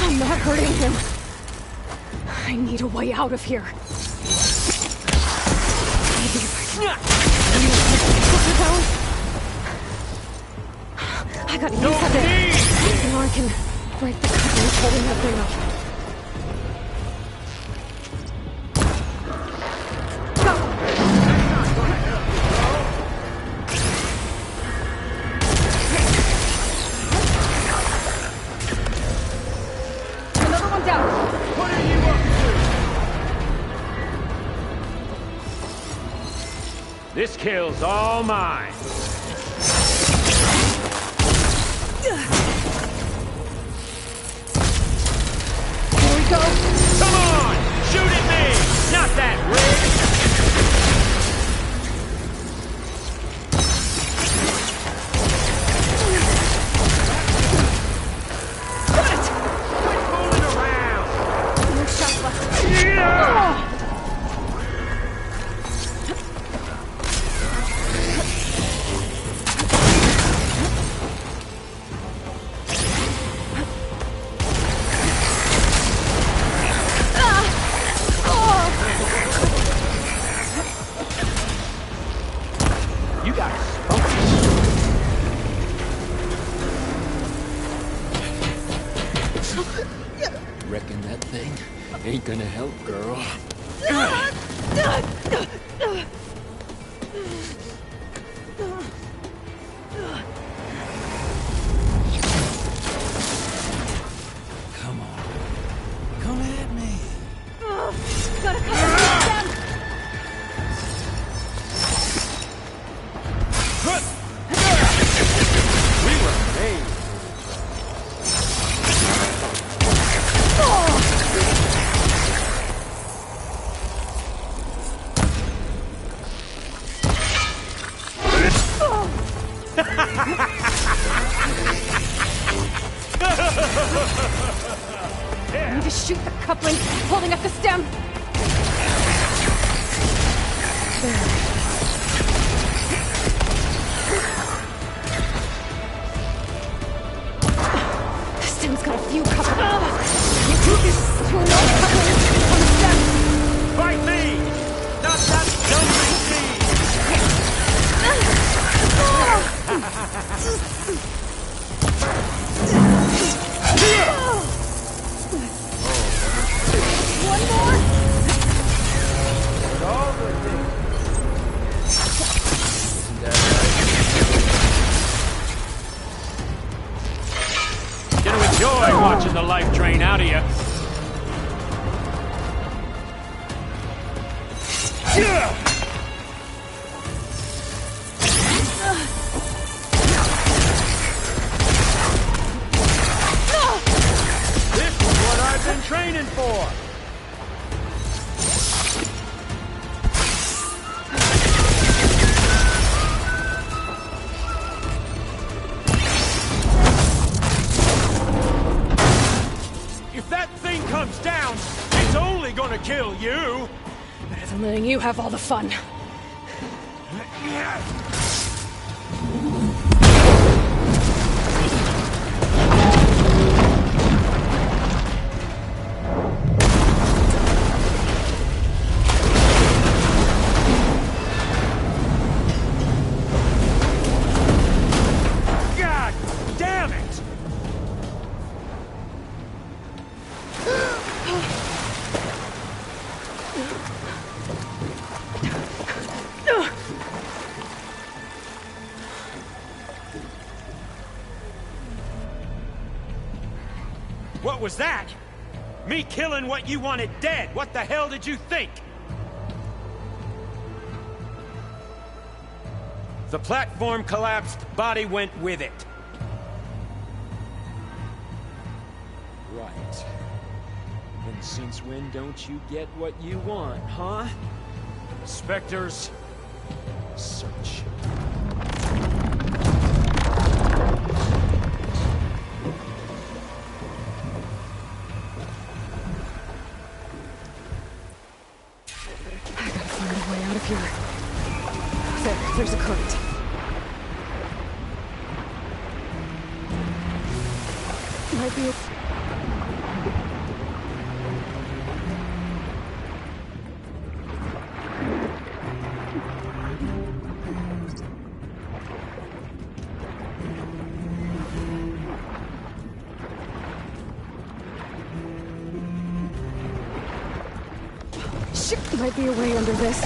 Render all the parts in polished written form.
I'm not hurting him. I need a way out of here. Maybe if I can... I gotta use that there. So I can break the cover holding that thing up. This kill's all mine. Here we go. Come on! Shoot at me! Not that rig! Got it! Quit fooling around! No shots left. Yeah! You got spunk. Reckon that thing ain't gonna help, girl. Come on. Come at me. Gotta cover them. We were made. I need to shoot the coupling holding up the stem. There. The stem's got a few couplings. To another coupling on the stem. Fight me! Not that dumping seed! One more. All the things. Gonna enjoy watching the life drain out of you. This is what I've been training for. If that thing comes down, it's only gonna kill you. Better than letting you have all the fun. God damn it! What was that? Me killing what you wanted dead. What the hell did you think? The platform collapsed, body went with it. Right. And since when don't you get what you want, huh? Spectres, search. I gotta find a way out of here. There's a current. might be... Shit, might be a way under this.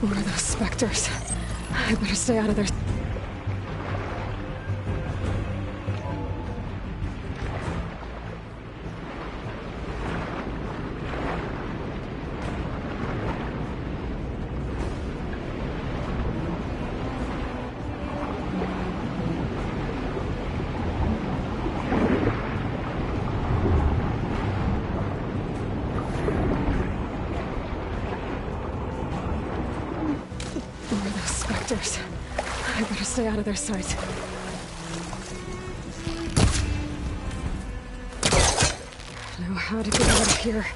Who are those specters? I better stay out of their... I better stay out of their sight. Know how to get out of here.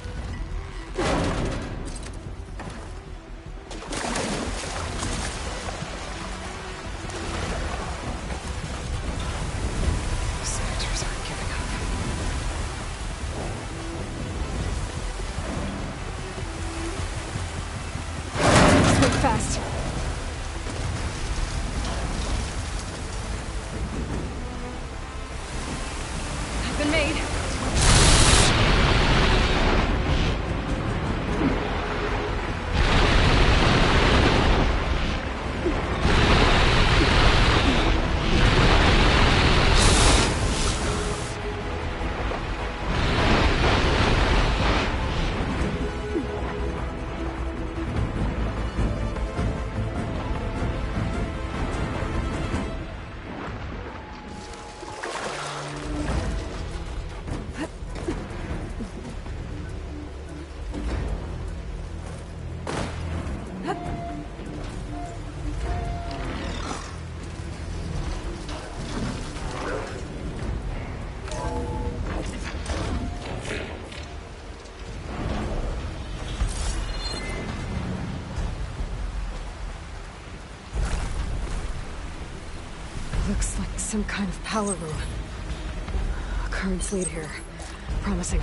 Spectres aren't giving up. Think fast. Been made. Looks like some kind of power room. Currents lead here. Promising.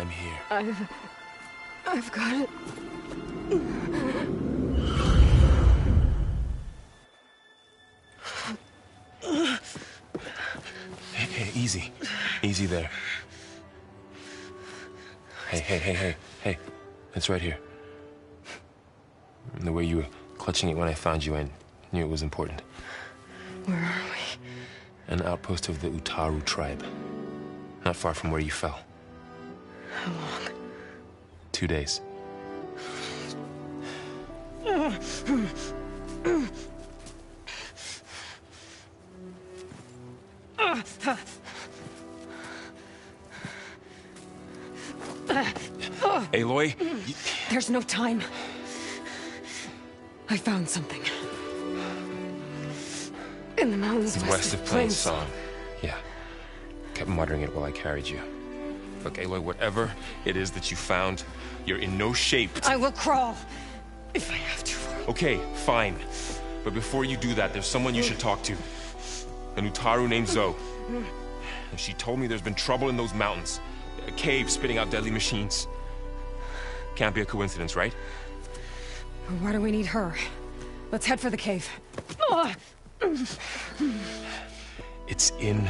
I'm here. I've got it. Hey, easy. Easy there. Hey. It's right here. The way you were clutching it when I found you, I knew it was important. Where are we? An outpost of the Utaru tribe. Not far from where you fell. How long? 2 days. Aloy, There's no time. I found something. In the mountains west of Plains Song. Yeah. Kept muttering it while I carried you. Look, Aloy, whatever it is that you found, you're in no shape to... I will crawl. If I have to. Okay, fine. But before you do that, there's someone you should talk to. An Utaru named Zoe. And she told me there's been trouble in those mountains. A cave spitting out deadly machines. Can't be a coincidence, right? Why do we need her? Let's head for the cave. It's in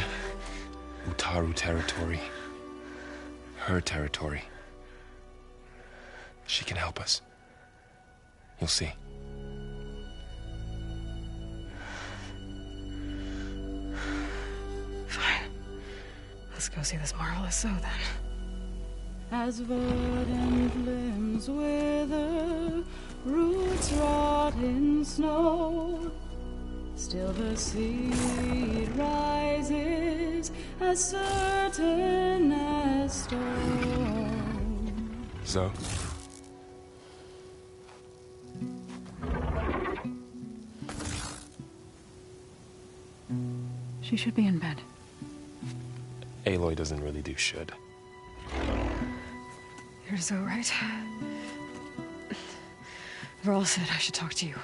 Utaru territory. Her territory. She can help us. You'll see. Fine. Let's go see this marvelous Zoe then. As verdant limbs wither, roots rot in snow, still the seed rises as certain as stone. Zoe? She should be in bed. Aloy doesn't really do should. You're Zoe, right? Varl said I should talk to you.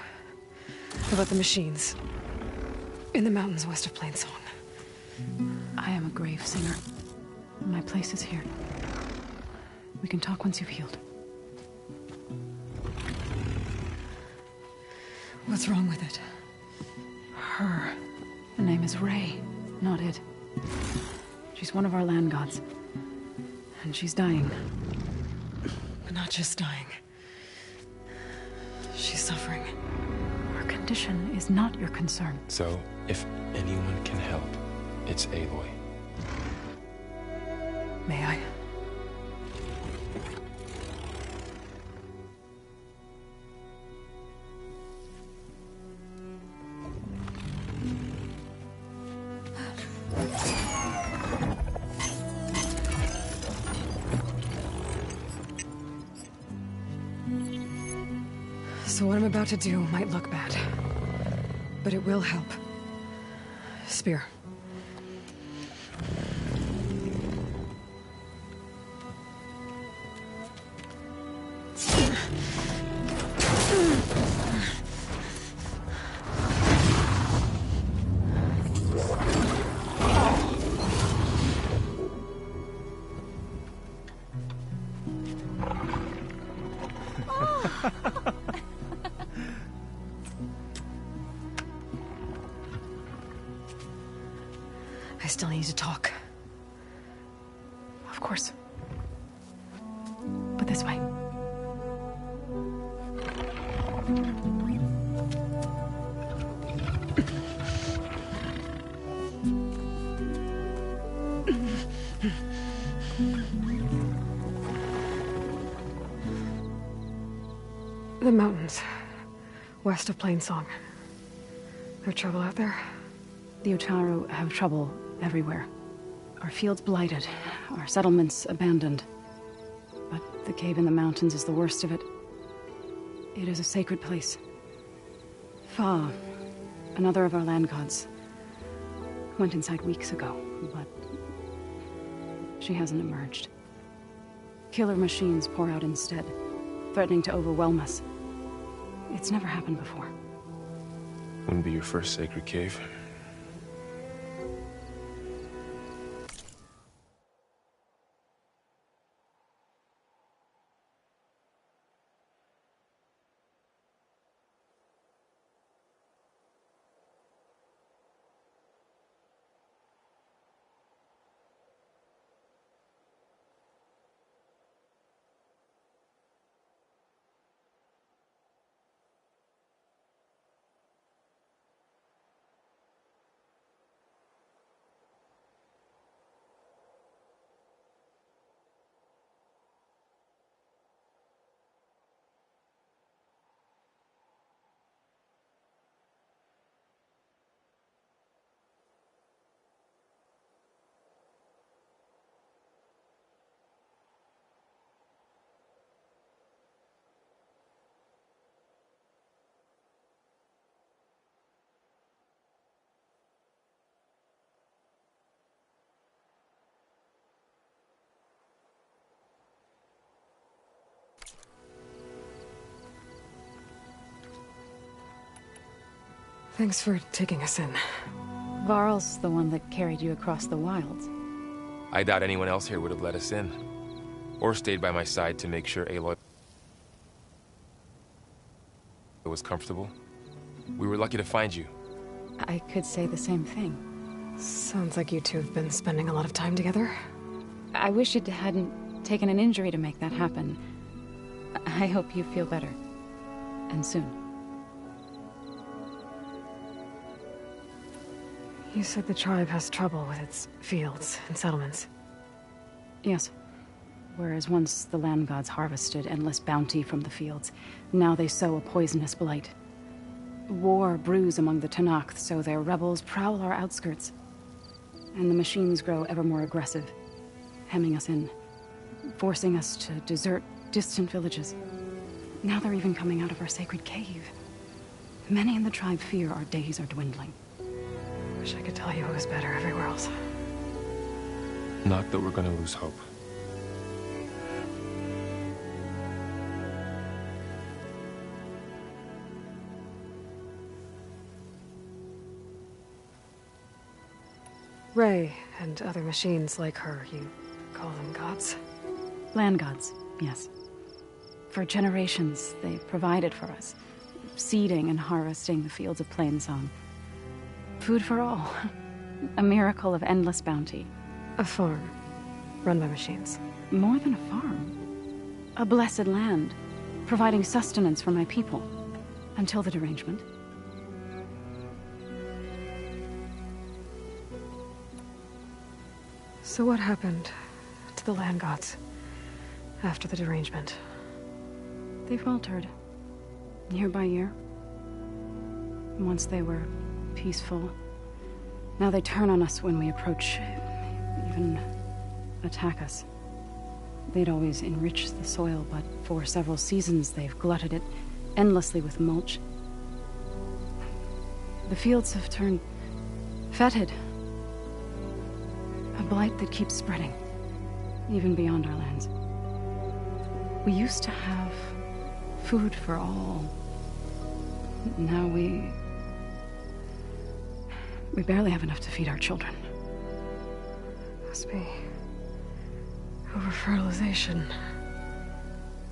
About the machines. In the mountains west of Plains Song. I am a grave singer. My place is here. We can talk once you've healed. What's wrong with it? Her. The name is Ray, not it. She's one of our land gods. And she's dying. But not just dying. She's suffering. Her condition is not your concern. So, if anyone can help, it's Aloy. May I? So what I'm about to do might look bad, but it will help. Spear. I still need to talk. Of course. But this way. The mountains, west of Plains Song. There trouble out there? The Utaru have trouble everywhere. Our fields blighted, our settlements abandoned. But the cave in the mountains is the worst of it. It is a sacred place. Fa, another of our land gods, went inside weeks ago, but she hasn't emerged. Killer machines pour out instead, threatening to overwhelm us. It's never happened before. Wouldn't be your first sacred cave. Thanks for taking us in. Varl's the one that carried you across the wilds. I doubt anyone else here would have let us in. Or stayed by my side to make sure Aloy was comfortable. We were lucky to find you. I could say the same thing. Sounds like you two have been spending a lot of time together. I wish you hadn't taken an injury to make that happen. I hope you feel better. And soon. You said the tribe has trouble with its fields and settlements. Yes. Whereas once the land gods harvested endless bounty from the fields, now they sow a poisonous blight. War brews among the Tenakth, so their rebels prowl our outskirts. And the machines grow ever more aggressive, hemming us in, forcing us to desert distant villages. Now they're even coming out of our sacred cave. Many in the tribe fear our days are dwindling. Wish I could tell you it was better everywhere else. Not that we're gonna lose hope. Ray and other machines like her, you call them gods? Land gods, yes. For generations, they provided for us, seeding and harvesting the fields of Plainsong. Food for all. A miracle of endless bounty. A farm, run by machines. More than a farm. A blessed land, providing sustenance for my people. Until the derangement. So what happened to the land gods after the derangement? They faltered, year by year. Once they were peaceful. Now they turn on us when we approach, even attack us. They'd always enriched the soil, but for several seasons they've glutted it endlessly with mulch. The fields have turned fetid. A blight that keeps spreading, even beyond our lands. We used to have food for all. Now we barely have enough to feed our children. Must be over-fertilization.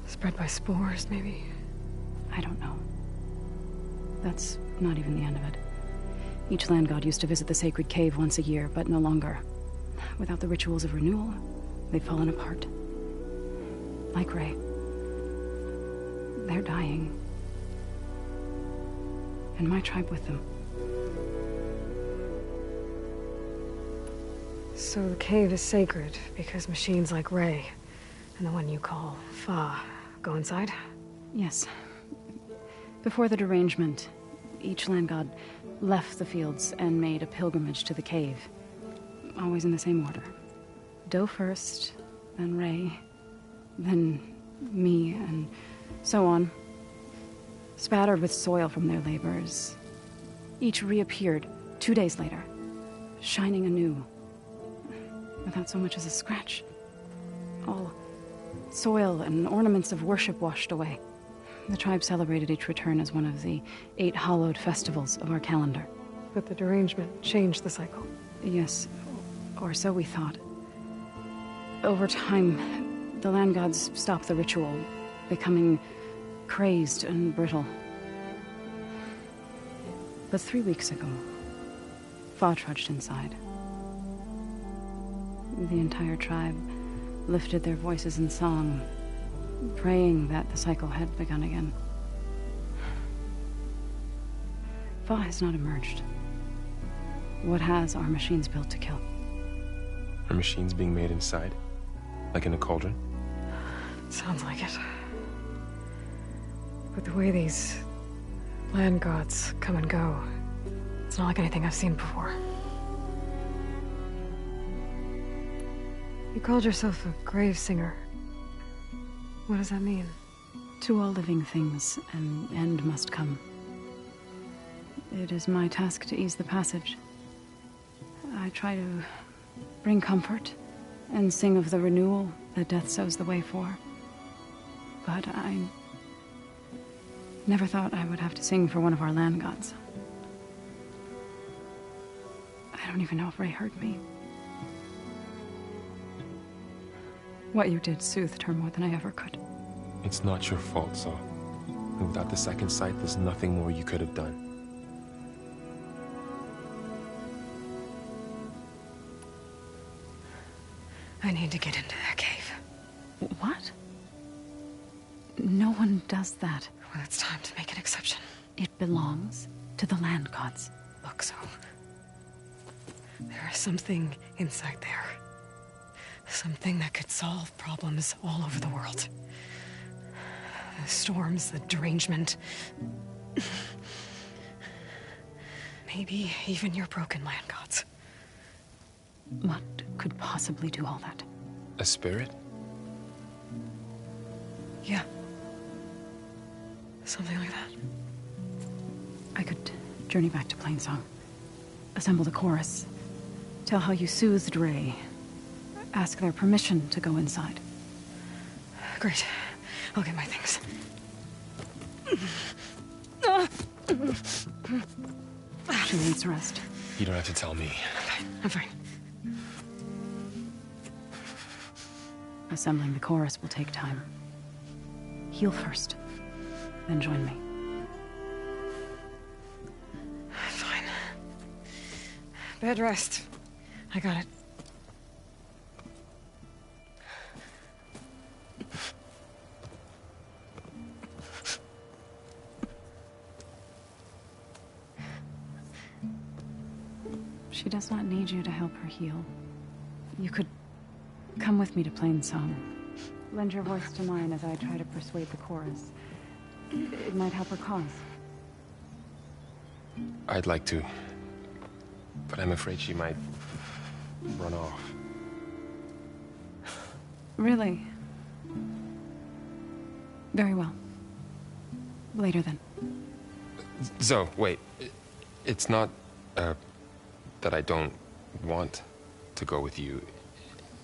Spread by spores, maybe? I don't know. That's not even the end of it. Each land god used to visit the sacred cave once a year, but no longer. Without the rituals of renewal, they've fallen apart. Like Ray. They're dying. And my tribe with them. So the cave is sacred because machines like Ray and the one you call Fa go inside? Yes. Before the derangement, each land god left the fields and made a pilgrimage to the cave. Always in the same order. Do first, then Ray, then me, and so on. Spattered with soil from their labors. Each reappeared 2 days later, shining anew. Without so much as a scratch. All soil and ornaments of worship washed away. The tribe celebrated each return as one of the 8 hallowed festivals of our calendar. But the derangement changed the cycle. Yes, or so we thought. Over time, the land gods stopped the ritual, becoming crazed and brittle. But 3 weeks ago, Fa trudged inside. The entire tribe lifted their voices in song, praying that the cycle had begun again. Fa has not emerged. What has are machines built to kill? Are machines being made inside? Like in a cauldron? Sounds like it. But the way these land gods come and go, it's not like anything I've seen before. You called yourself a grave singer. What does that mean? To all living things, an end must come. It is my task to ease the passage. I try to bring comfort and sing of the renewal that death sows the way for. But I never thought I would have to sing for one of our land gods. I don't even know if Ray heard me. What you did soothed her more than I ever could. It's not your fault, Saul. And without the second sight, there's nothing more you could have done. I need to get into that cave. What? No one does that. Well, it's time to make an exception. It belongs to the land gods. Look, so... there is something inside there. Something that could solve problems all over the world. The storms, the derangement. Maybe even your broken land gods. What could possibly do all that? A spirit? Yeah. Something like that. I could journey back to Plainsong. Assemble the chorus. Tell how you soothed Ray. Ask their permission to go inside. Great. I'll get my things. She needs rest. You don't have to tell me. I'm fine. Assembling the chorus will take time. Heal first, then join me. Fine. Bed rest. I got it. She does not need you to help her heal. You could come with me to Plainsong. Lend your voice to mine as I try to persuade the chorus. It might help her cause. I'd like to. But I'm afraid she might run off. Really? Very well. Later then. Zoe, wait. It's not, that I don't want to go with you.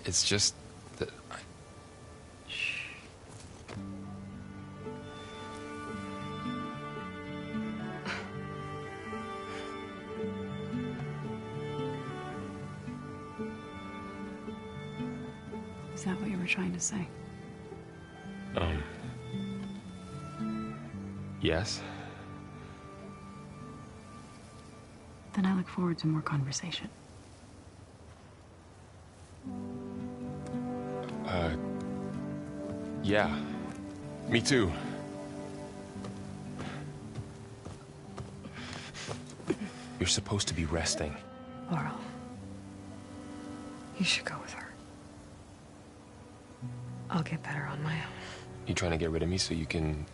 It's just that I... Shh. Is that what you were trying to say? Yes? Then I look forward to more conversation. Yeah. Me too. You're supposed to be resting. Laurel. You should go with her. I'll get better on my own. You trying to get rid of me so you can...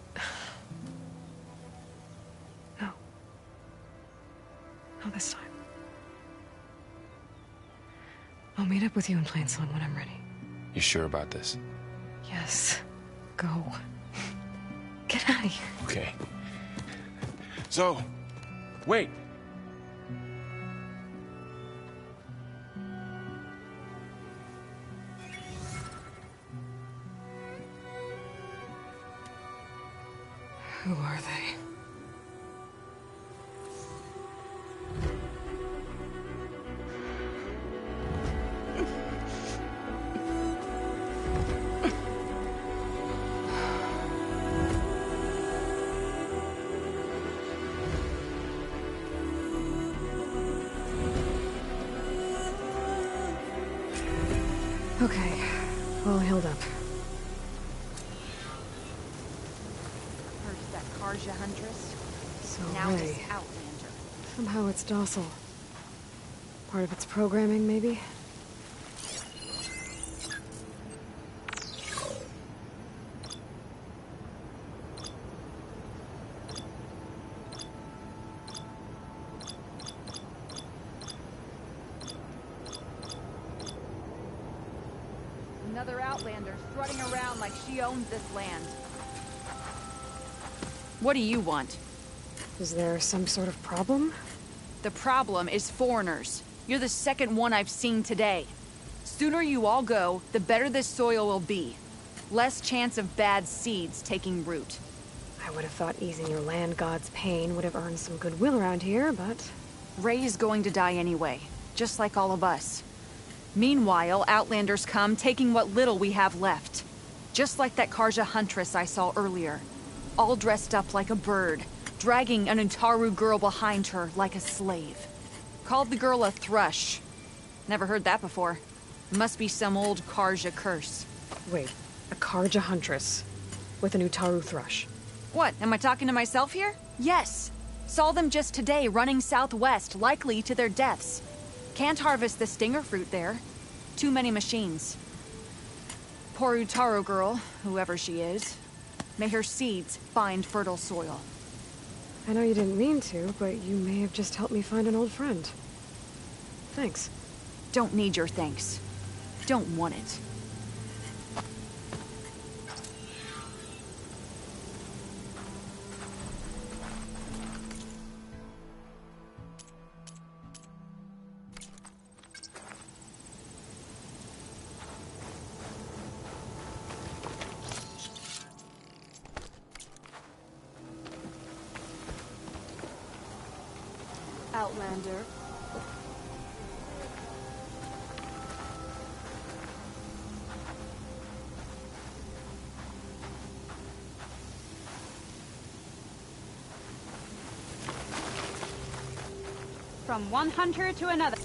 No. Not this time. I'll meet up with you in Plainsong when I'm ready. You sure about this? Yes. Go. Get out of here. Okay. Zoe! Wait! Who are they? Okay, all healed up. First that Karja Huntress, So now this Ray, Outlander. somehow it's docile. Part of its programming, maybe? Another Outlander strutting around like she owns this land. What do you want? Is there some sort of problem? The problem is foreigners. You're the second one I've seen today. Sooner you all go, the better this soil will be. Less chance of bad seeds taking root. I would have thought easing your land god's pain would have earned some goodwill around here, but... Ray is going to die anyway. just like all of us. Meanwhile, Outlanders come, taking what little we have left. Just like that Karja huntress I saw earlier. All dressed up like a bird, dragging an Utaru girl behind her like a slave. Called the girl a thrush. Never heard that before. Must be some old Karja curse. Wait, a Karja huntress with an Utaru thrush. What, am I talking to myself here? Yes. Saw them just today running southwest, likely to their deaths. Can't harvest the stinger fruit there. Too many machines. Poor Utaru girl, whoever she is. May her seeds find fertile soil. I know you didn't mean to, but you may have just helped me find an old friend. Thanks. Don't need your thanks. Don't want it. Outlander. From one hunter to another.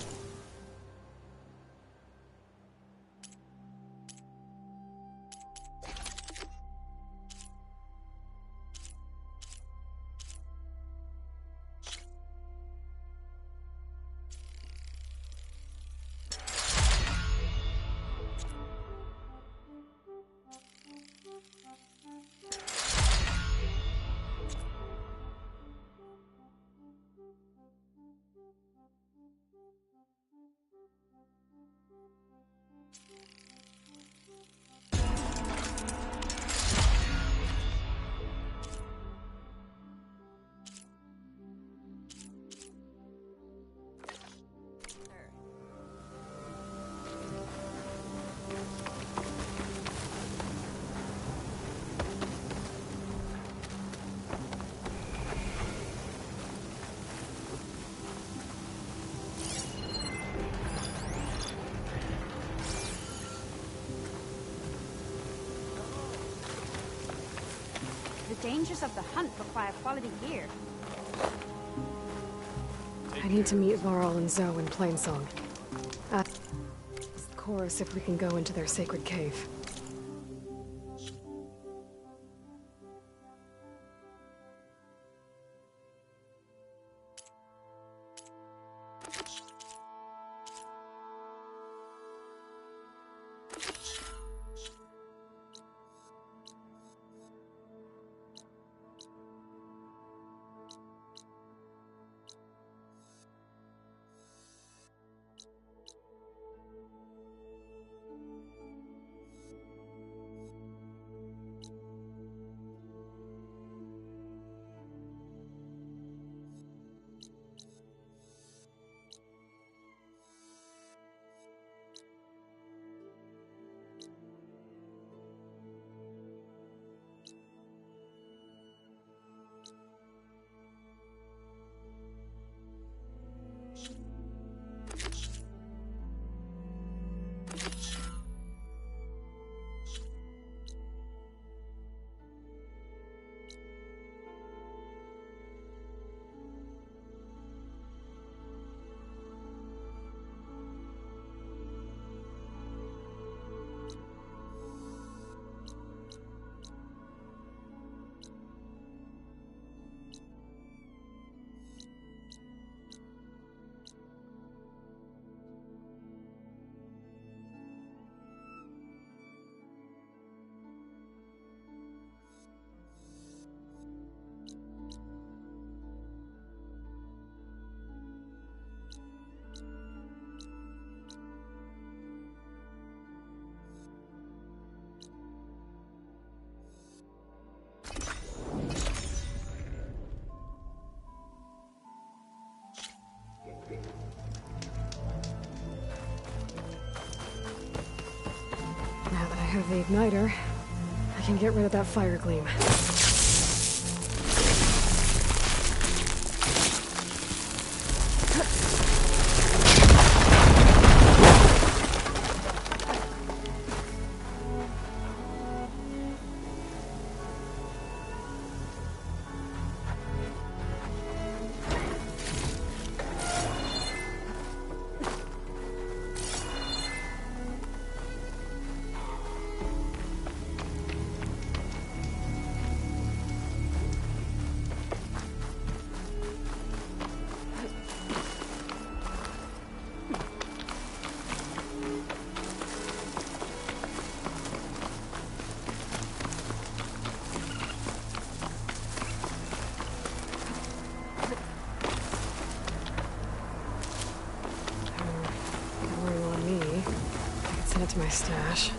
The dangers of the hunt require quality gear. I need to meet Varl and Zoe in Plainsong. Ask the chorus if we can go into their sacred cave. Now that I have the igniter, I can get rid of that fire gleam. Send it to my stash.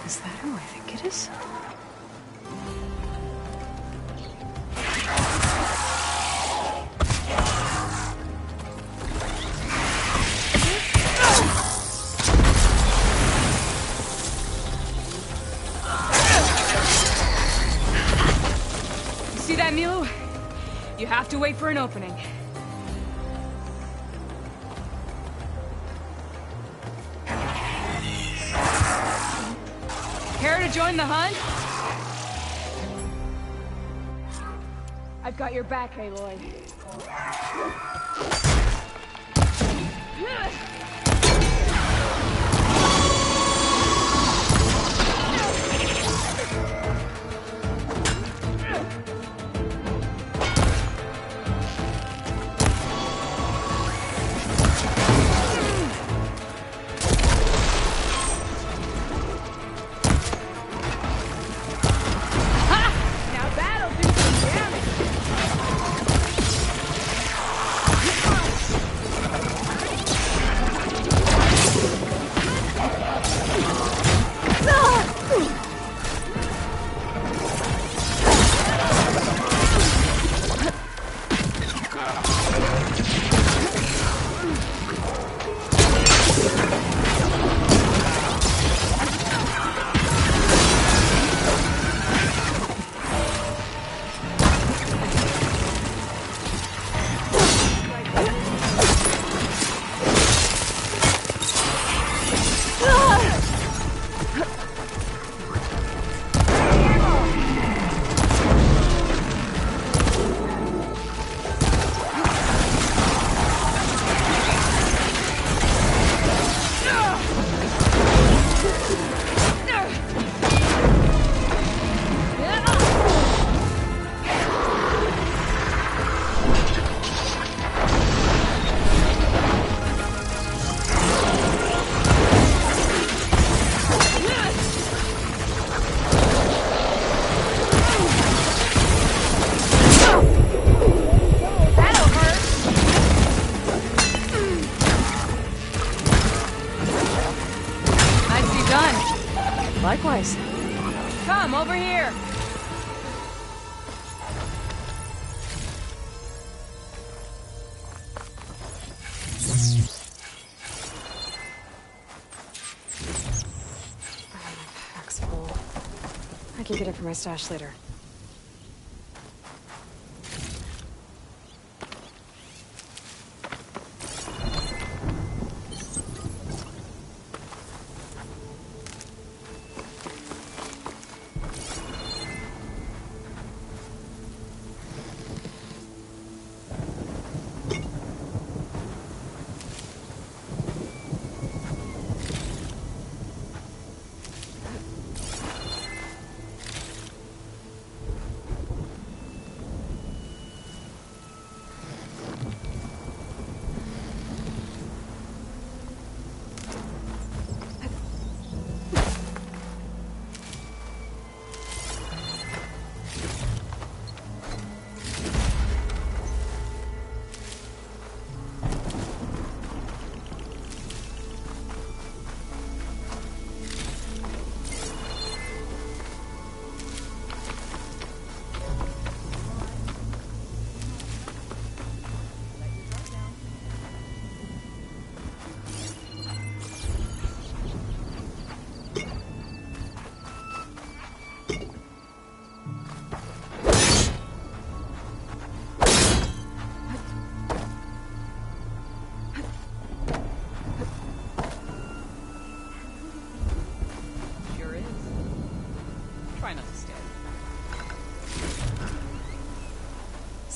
Is that who I think it is? You see that, Milu? You have to wait for an opening. Care to join the hunt? I've got your back, Aloy. Likewise. Come, over here! Pack's full. I can get it from my stash later.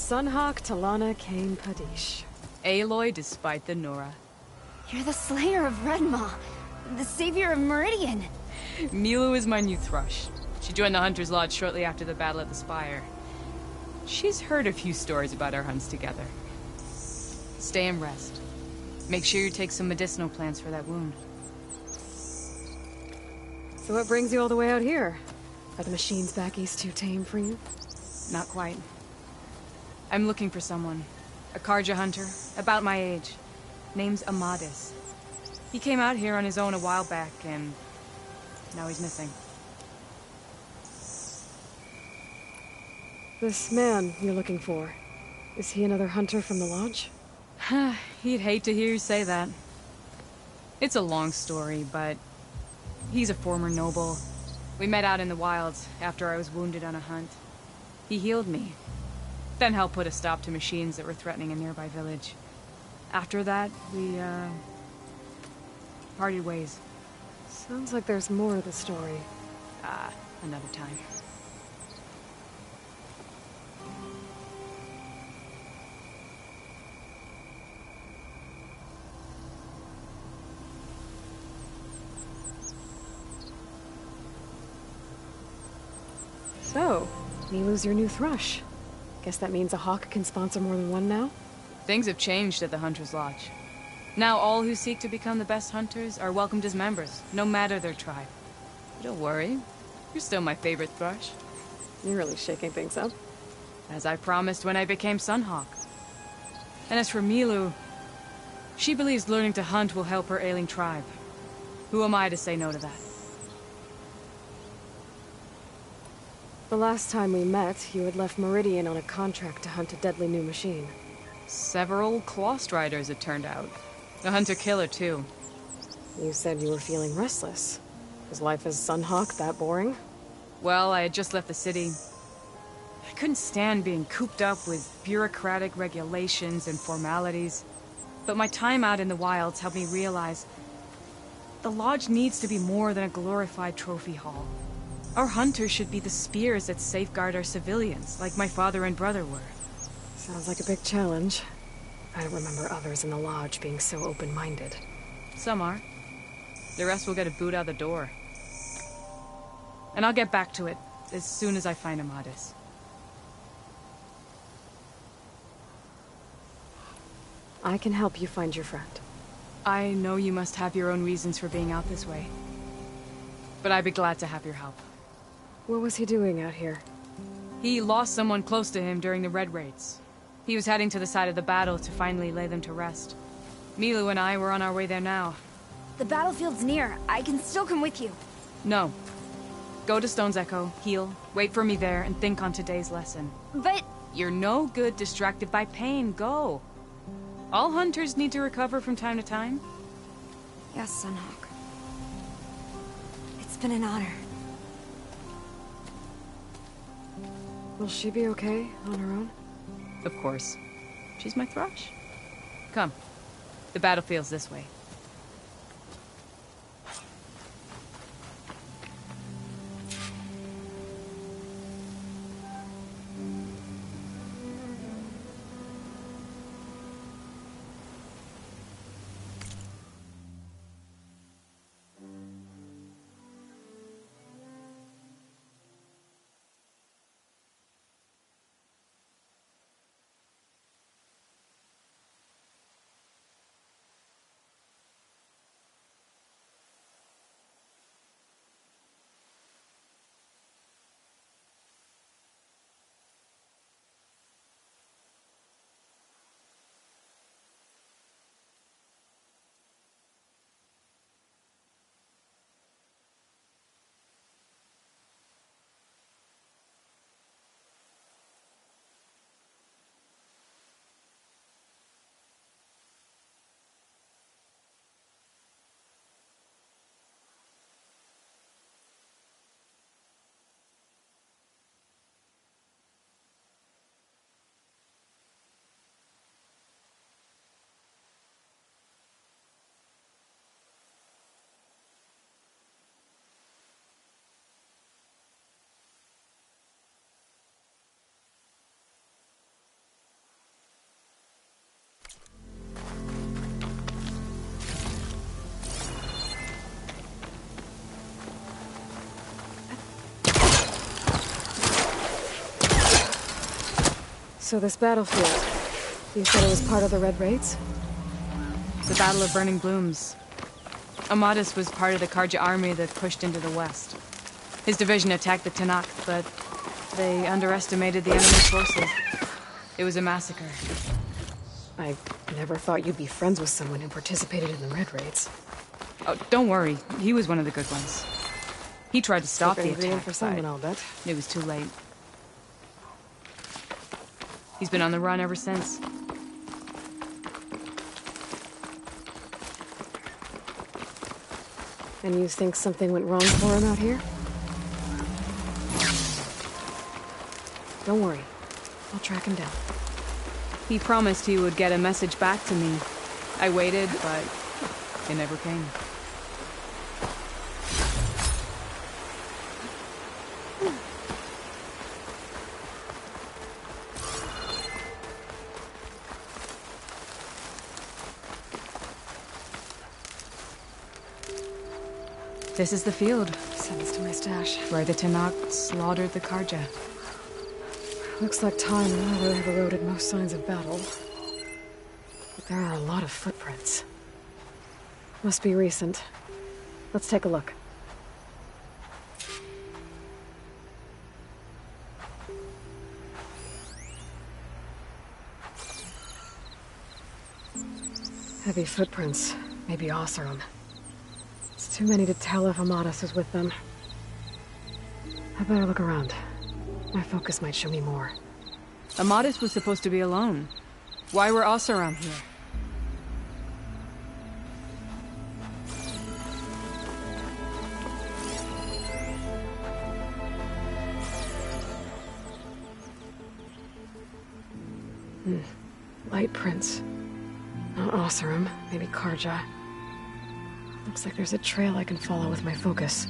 Sunhawk Talana Kane Padish. Aloy despite the Nora. You're the slayer of Redmaw, the savior of Meridian. Milu is my new thrush. She joined the Hunter's Lodge shortly after the Battle at the Spire. She's heard a few stories about our hunts together. Stay and rest. Make sure you take some medicinal plants for that wound. So what brings you all the way out here? Are the machines back east too tame for you? Not quite. I'm looking for someone. A Karja hunter, about my age. Name's Amadis. He came out here on his own a while back, and now he's missing. This man you're looking for, is he another hunter from the Lodge? He'd hate to hear you say that. It's a long story, but he's a former noble. We met out in the wilds after I was wounded on a hunt. He healed me, then helped put a stop to machines that were threatening a nearby village. After that, we, parted ways. Sounds like there's more to the story. Another time. So, Milu's your new thrush. Guess that means a hawk can sponsor more than one now? Things have changed at the Hunter's Lodge. Now all who seek to become the best hunters are welcomed as members, no matter their tribe. But don't worry, you're still my favorite thrush. You're really shaking things up. As I promised when I became Sunhawk. And as for Milu, she believes learning to hunt will help her ailing tribe. Who am I to say no to that? The last time we met, you had left Meridian on a contract to hunt a deadly new machine. Several Clost Riders, it turned out. A hunter-killer, too. You said you were feeling restless. Was life as Sunhawk that boring? Well, I had just left the city. I couldn't stand being cooped up with bureaucratic regulations and formalities. But my time out in the wilds helped me realize the Lodge needs to be more than a glorified trophy hall. Our hunters should be the spears that safeguard our civilians, like my father and brother were. Sounds like a big challenge. I don't remember others in the Lodge being so open-minded. Some are. The rest will get a boot out the door. And I'll get back to it as soon as I find Amadis. I can help you find your friend. I know you must have your own reasons for being out this way. But I'd be glad to have your help. What was he doing out here? He lost someone close to him during the Red Raids. He was heading to the side of the battle to finally lay them to rest. Milu and I were on our way there now. The battlefield's near. I can still come with you. No. Go to Stone's Echo, heal, wait for me there, and think on today's lesson. But... You're no good distracted by pain. Go. All hunters need to recover from time to time. Yes, Sunhawk. It's been an honor. Will she be okay on her own? Of course. She's my thrush. Come. The battlefield's this way. So this battlefield, you said it was part of the Red Raids? The Battle of Burning Blooms. Amadis was part of the Karja army that pushed into the west. His division attacked the Tenakth, but they underestimated the enemy's forces. It was a massacre. I never thought you'd be friends with someone who participated in the Red Raids. Oh, don't worry. He was one of the good ones. He tried to stop the Ingredient attack, for someone, I'll bet. it was too late. He's been on the run ever since. And you think something went wrong for him out here? Don't worry. I'll track him down. He promised he would get a message back to me. I waited, but it never came. This is the field. Send this to my stash. Where the Tenakth slaughtered the Karja. Looks like time really have eroded most signs of battle. But there are a lot of footprints. Must be recent. Let's take a look. Heavy footprints. Maybe Oseram. It's too many to tell if Amadis was with them. I better look around. My focus might show me more. Amadis was supposed to be alone. Why were Oseram here? Light prints. Not Oseram, maybe Karja. Looks like there's a trail I can follow with my focus.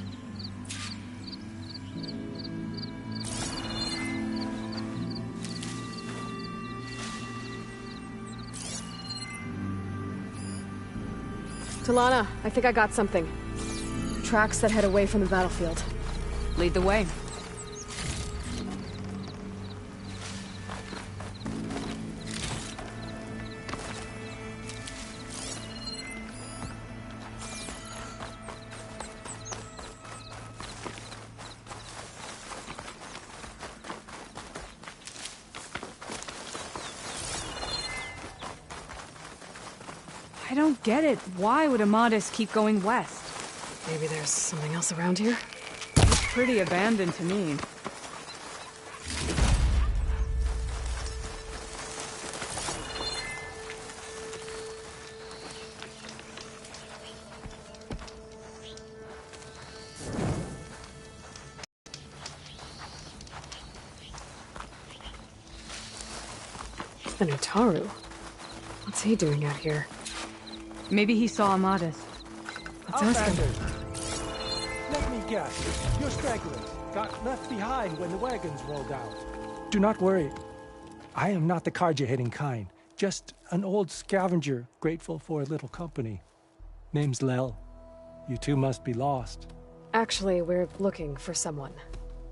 Talana, I think I got something. Tracks that head away from the battlefield. Lead the way. I don't get it. Why would Amadis keep going west? Maybe there's something else around here? It's pretty abandoned to me. The Nutaru? What's he doing out here? Maybe he saw Amadis. Let's ask him. Let me guess. You're stragglers. Got left behind when the wagons rolled out. Do not worry. I am not the Karja-hating kind. Just an old scavenger grateful for a little company. Name's Lel. You two must be lost. Actually, we're looking for someone.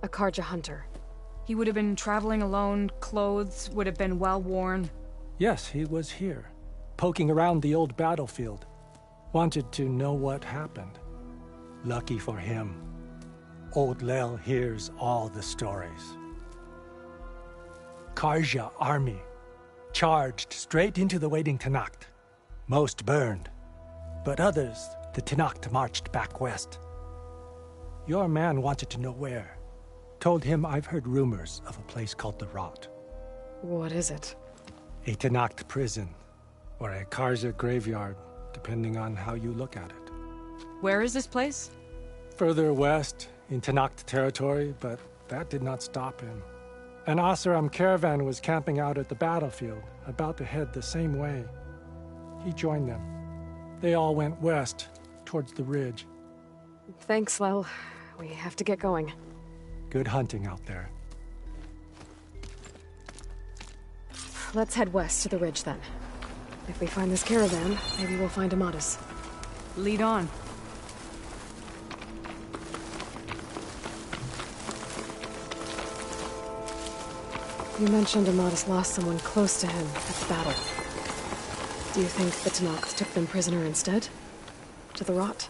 A Karja hunter. He would have been traveling alone, clothes would have been well worn. Yes, he was here, poking around the old battlefield. Wanted to know what happened. Lucky for him, old Lel hears all the stories. Karja army charged straight into the waiting Tenakth. Most burned, but others, the Tenakth marched back west. Your man wanted to know where. Told him I've heard rumors of a place called the Rot. What is it? A Tenakth prison, or a Karja graveyard, depending on how you look at it. Where is this place? Further west, in Tenakth territory, but that did not stop him. An Oseram caravan was camping out at the battlefield, about to head the same way. He joined them. They all went west, towards the ridge. Thanks, Lel. We have to get going. Good hunting out there. Let's head west to the ridge, then. If we find this caravan, maybe we'll find Amadis. Lead on. You mentioned Amadas lost someone close to him at the battle. Do you think the Tenakth took them prisoner instead? To the rot?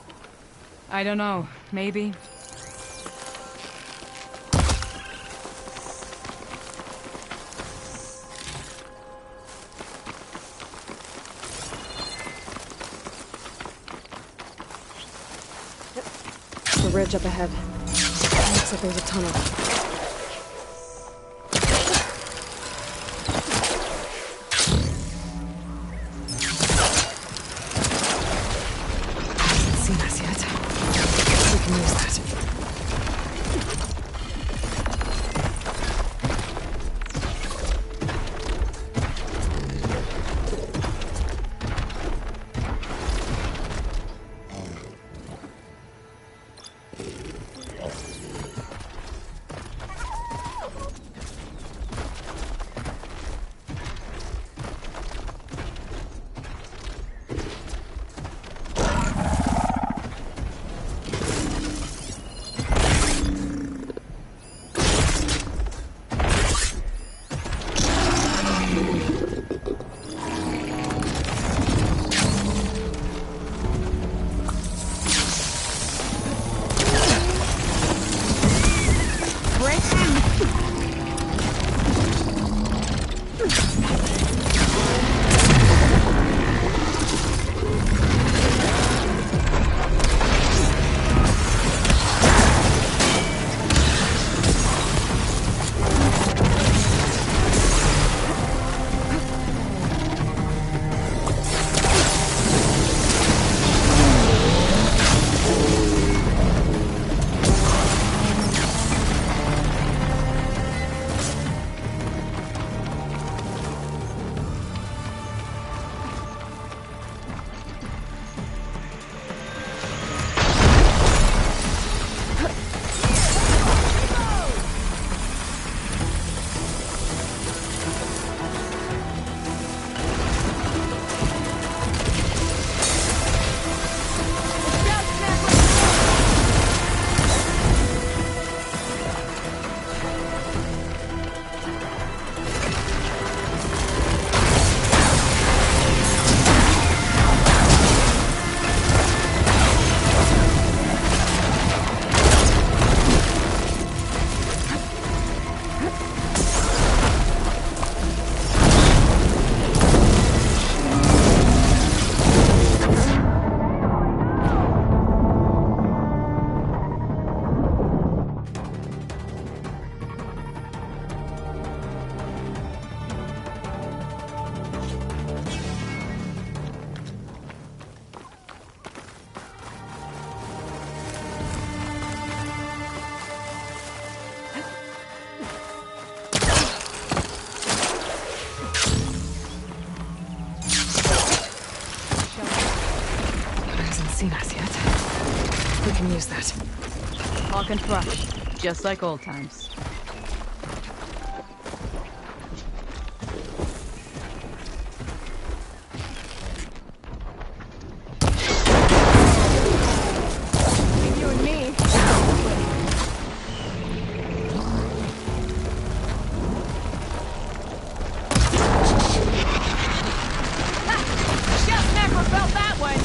I don't know. Maybe. The ridge up ahead. Looks like there's a tunnel. Seen us yet? We can use that. Seen us yet? We can use that. Hawk and Thrush, just like old times. You and me. Just never felt that way.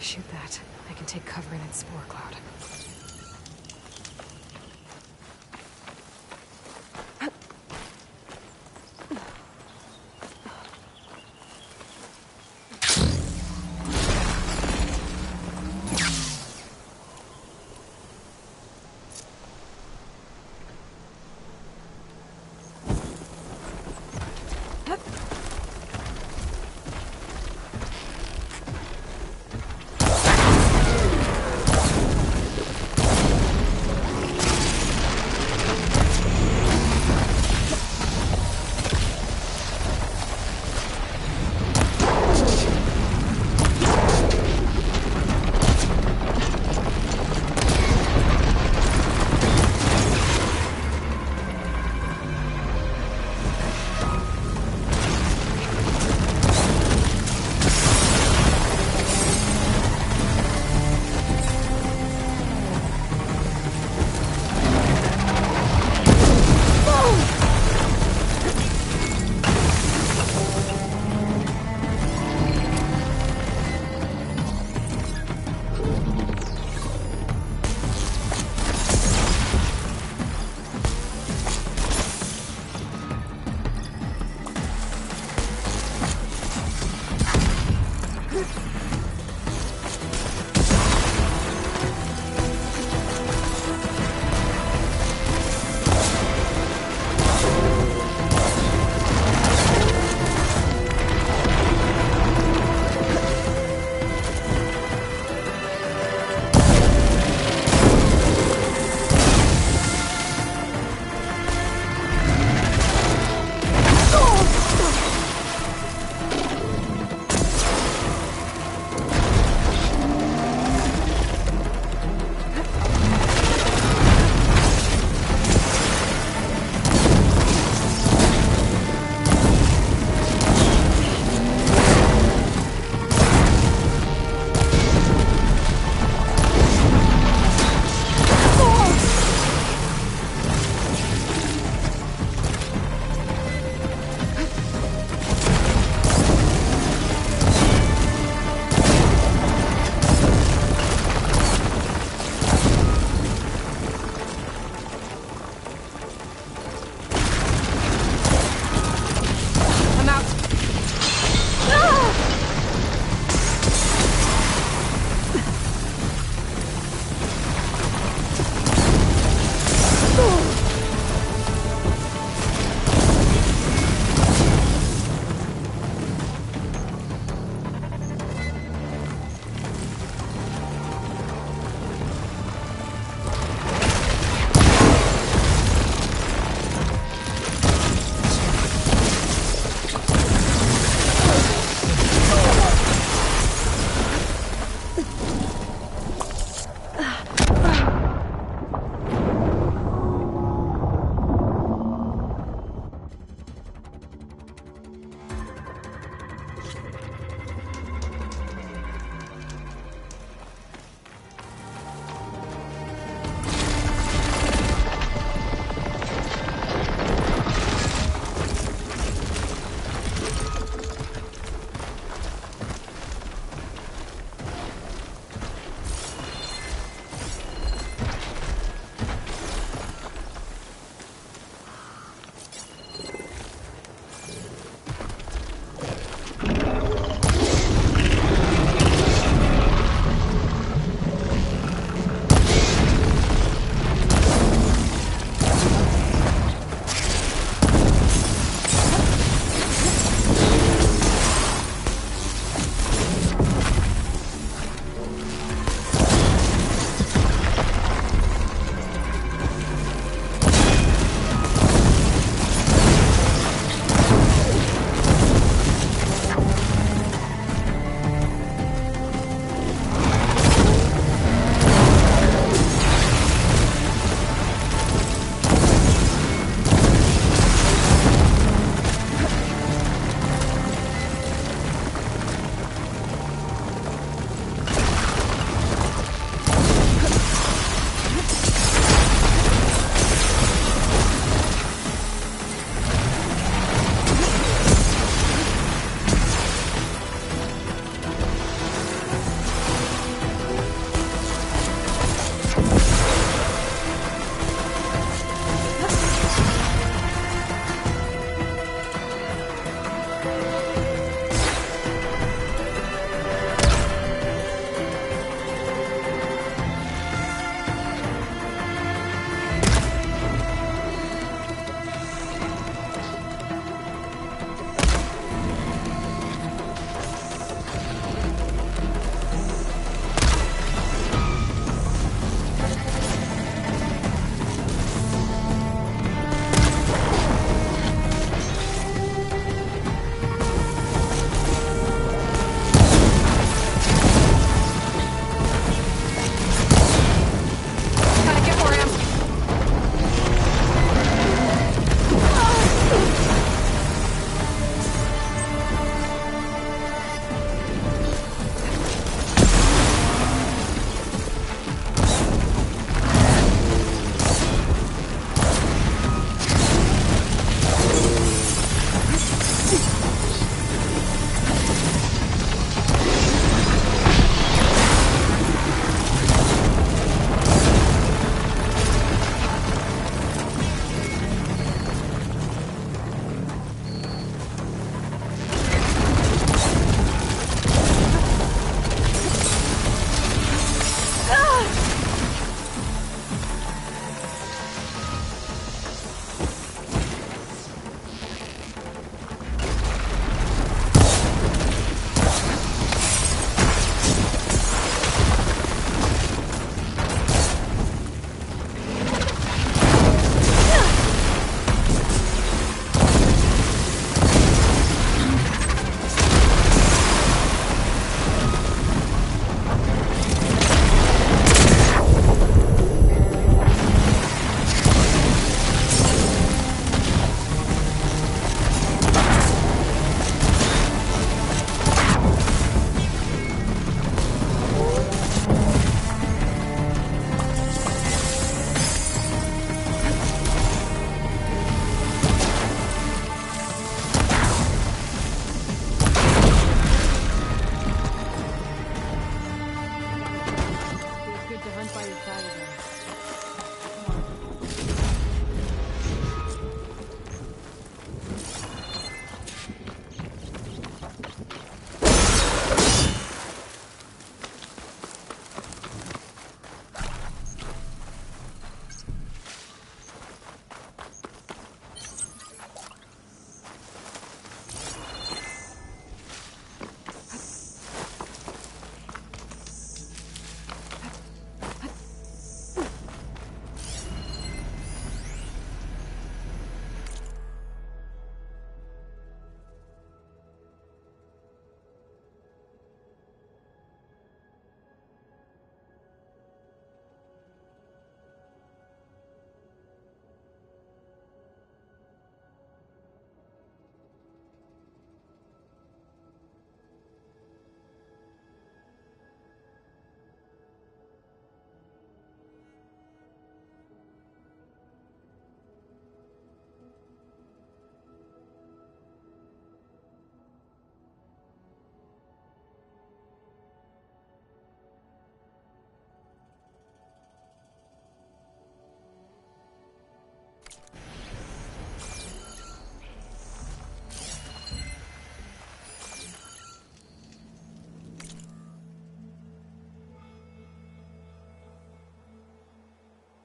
Shoot that. I can take cover in that spore cloud.